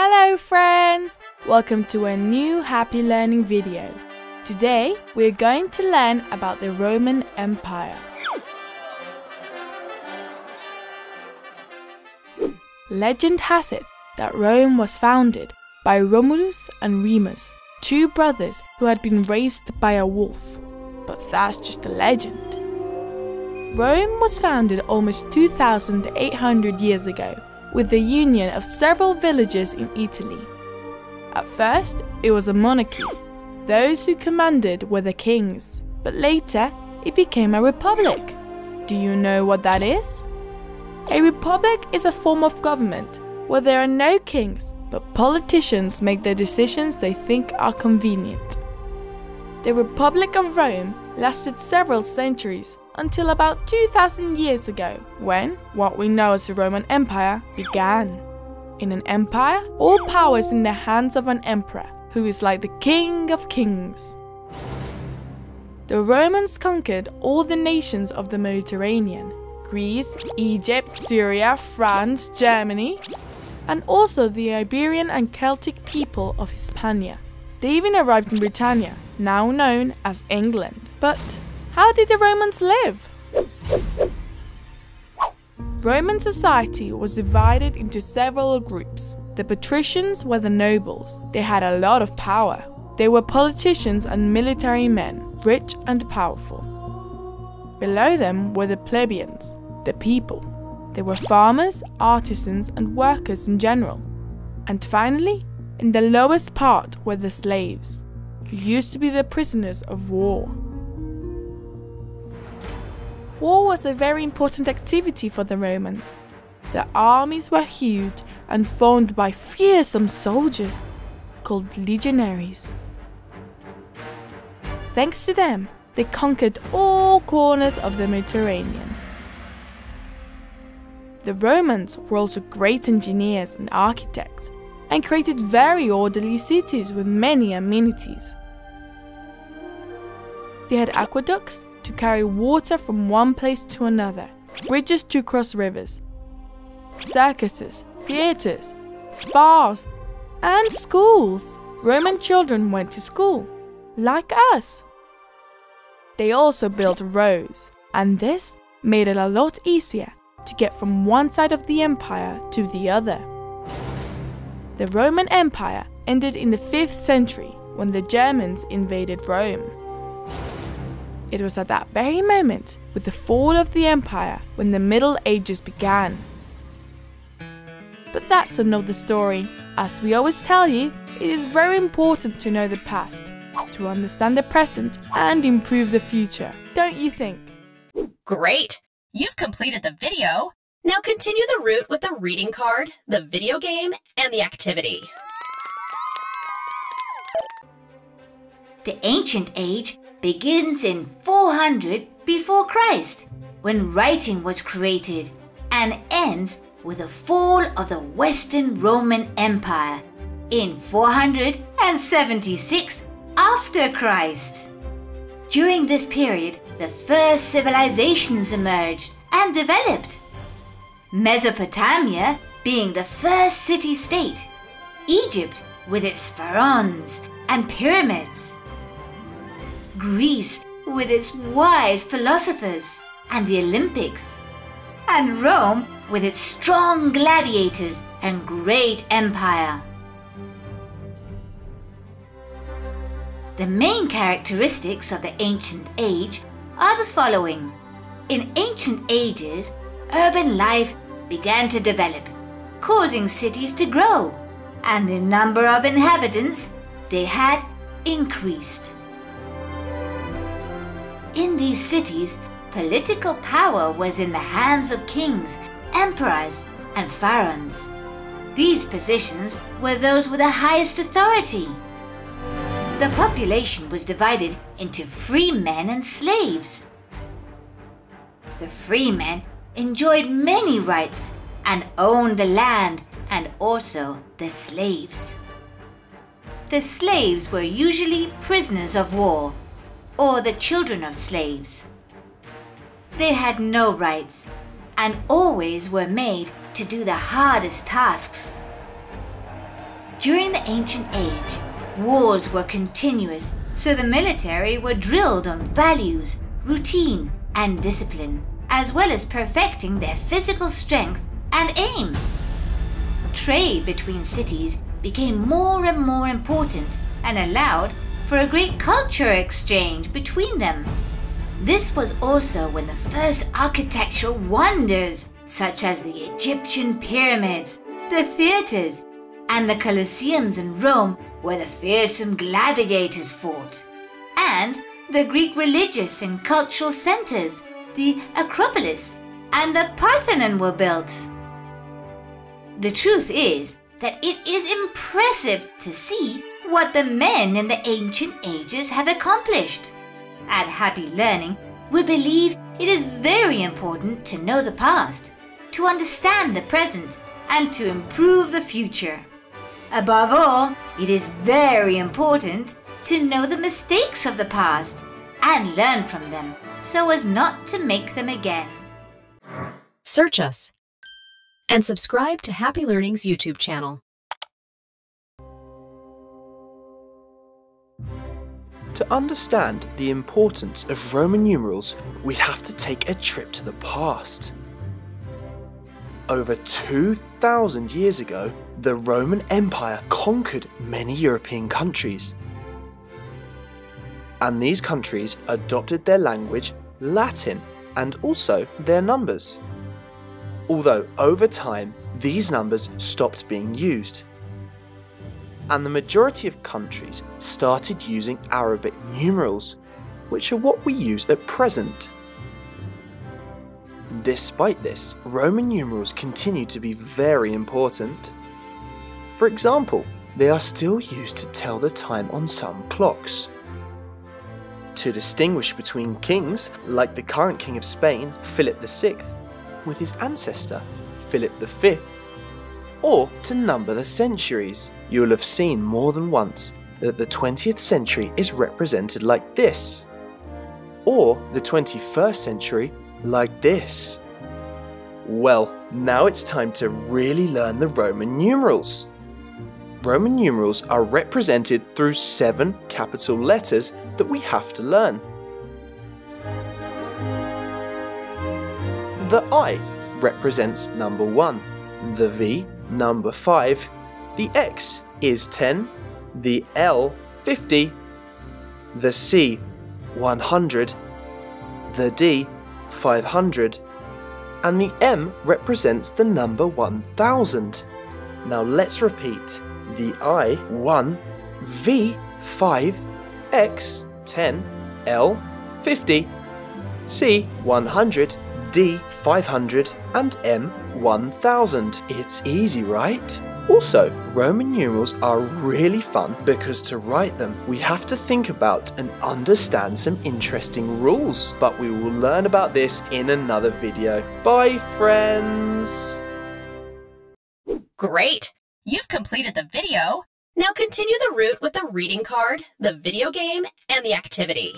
Hello friends! Welcome to a new happy learning video. Today we're going to learn about the Roman Empire. Legend has it that Rome was founded by Romulus and Remus, two brothers who had been raised by a wolf. But that's just a legend. Rome was founded almost 2,800 years ago with the union of several villages in Italy. At first, it was a monarchy. Those who commanded were the kings, but later it became a republic. Do you know what that is? A republic is a form of government where there are no kings, but politicians make the decisions they think are convenient. The Republic of Rome lasted several centuries until about 2,000 years ago, when what we know as the Roman Empire began. In an empire, all power is in the hands of an emperor, who is like the king of kings. The Romans conquered all the nations of the Mediterranean: Greece, Egypt, Syria, France, Germany, and also the Iberian and Celtic people of Hispania. They even arrived in Britannia, now known as England. But how did the Romans live? Roman society was divided into several groups. The patricians were the nobles. They had a lot of power. They were politicians and military men, rich and powerful. Below them were the plebeians, the people. They were farmers, artisans, and workers in general. And finally, in the lowest part were the slaves, who used to be the prisoners of war. War was a very important activity for the Romans. Their armies were huge and formed by fearsome soldiers called legionaries. Thanks to them, they conquered all corners of the Mediterranean. The Romans were also great engineers and architects, and created very orderly cities with many amenities. They had aqueducts to carry water from one place to another, bridges to cross rivers, circuses, theatres, spas, and schools. Roman children went to school, like us. They also built roads, and this made it a lot easier to get from one side of the empire to the other. The Roman Empire ended in the 5th century when the Germans invaded Rome. It was at that very moment, with the fall of the empire, when the Middle Ages began. But that's another story. As we always tell you, it is very important to know the past, to understand the present and improve the future, don't you think? Great! You've completed the video. Now continue the route with the reading card, the video game, and the activity. The Ancient Age begins in 400 before Christ, when writing was created, and ends with the fall of the Western Roman Empire in 476 after Christ. During this period, the first civilizations emerged and developed. Mesopotamia being the first city-state, Egypt with its pharaohs and pyramids, Greece with its wise philosophers and the Olympics, and Rome with its strong gladiators and great empire. The main characteristics of the Ancient Age are the following. In ancient ages, urban life began to develop, causing cities to grow, and the number of inhabitants they had increased. In these cities, political power was in the hands of kings, emperors, and pharaohs. These positions were those with the highest authority. The population was divided into free men and slaves. The free men enjoyed many rights and owned the land and also the slaves. The slaves were usually prisoners of war or the children of slaves. They had no rights and always were made to do the hardest tasks. During the ancient age, wars were continuous, so the military were drilled on values, routine, and discipline, as well as perfecting their physical strength and aim. Trade between cities became more and more important and allowed for a great culture exchange between them. This was also when the first architectural wonders, such as the Egyptian pyramids, the theaters, and the Colosseums in Rome, where the fearsome gladiators fought, and the Greek religious and cultural centers, the Acropolis, and the Parthenon were built. The truth is that it is impressive to see what the men in the ancient ages have accomplished. At Happy Learning, we believe it is very important to know the past, to understand the present, and to improve the future. Above all, it is very important to know the mistakes of the past and learn from them so as not to make them again. Search us and subscribe to Happy Learning's YouTube channel. To understand the importance of Roman numerals, we'd have to take a trip to the past. Over 2,000 years ago, the Roman Empire conquered many European countries. And these countries adopted their language, Latin, and also their numbers. Although over time, these numbers stopped being used. And the majority of countries started using Arabic numerals, which are what we use at present. Despite this, Roman numerals continue to be very important. For example, they are still used to tell the time on some clocks. To distinguish between kings, like the current King of Spain, Philip VI, with his ancestor, Philip V, or to number the centuries. You'll have seen more than once that the 20th century is represented like this, or the 21st century like this. Well, now it's time to really learn the Roman numerals. Roman numerals are represented through 7 capital letters that we have to learn. The I represents number 1, the V number 5, the X is 10, the L 50, the C 100, the D 500, and the M represents the number 1000. Now let's repeat. The I 1, V 5, X 10, L 50, C 100, D 500, and M 1000. It's easy, right? Also, Roman numerals are really fun because to write them, we have to think about and understand some interesting rules. But we will learn about this in another video. Bye, friends! Great! You've completed the video. Now continue the route with the reading card, the video game, and the activity.